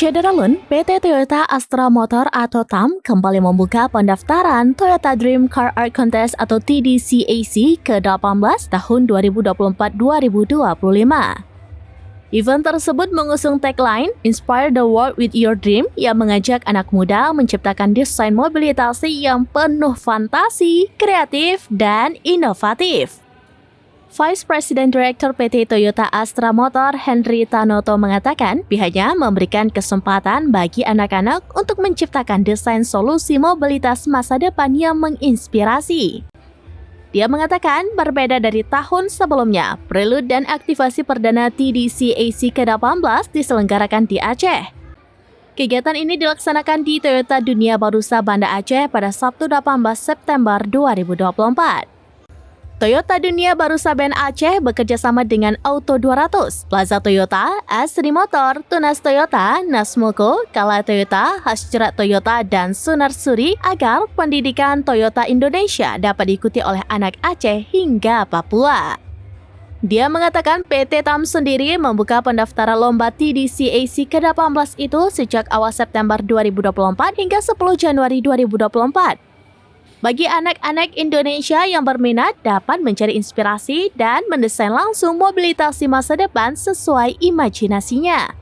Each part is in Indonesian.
Syederalun, PT Toyota Astra Motor atau TAM kembali membuka pendaftaran Toyota Dream Car Art Contest atau TDCAC ke-18 tahun 2024-2025. Event tersebut mengusung tagline Inspire the World with Your Dream yang mengajak anak muda menciptakan desain mobilisasi yang penuh fantasi, kreatif, dan inovatif. Vice President Director PT Toyota Astra Motor Henry Tanoto mengatakan pihaknya memberikan kesempatan bagi anak-anak untuk menciptakan desain solusi mobilitas masa depan yang menginspirasi. Dia mengatakan berbeda dari tahun sebelumnya, prelude dan aktivasi perdana TDCAC ke-18 diselenggarakan di Aceh. Kegiatan ini dilaksanakan di Toyota Dunia Barusa Banda Aceh pada Sabtu 18 September 2024. Toyota Dunia Barusa Band Aceh bekerjasama dengan Auto 200, Plaza Toyota, Asri Motor, Tunas Toyota, Nasmoko, Kala Toyota, Hasjerat Toyota, dan Sunar Suri agar pendidikan Toyota Indonesia dapat diikuti oleh anak Aceh hingga Papua. Dia mengatakan PT TAM sendiri membuka pendaftaran lomba TDCAC ke-18 itu sejak awal September 2024 hingga 10 Januari 2024. Bagi anak-anak Indonesia yang berminat dapat mencari inspirasi dan mendesain langsung mobilitas masa depan sesuai imajinasinya.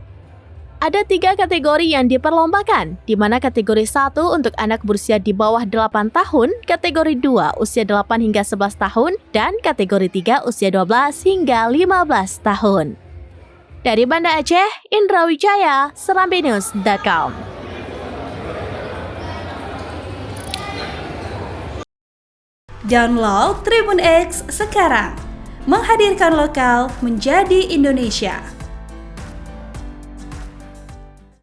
Ada 3 kategori yang diperlombakan, di mana kategori 1 untuk anak berusia di bawah 8 tahun, kategori 2 usia 8 hingga 11 tahun, dan kategori 3 usia 12 hingga 15 tahun. Dari Banda Aceh, Indra Wijaya, serambinews.com. Download Tribun X sekarang, menghadirkan lokal menjadi Indonesia.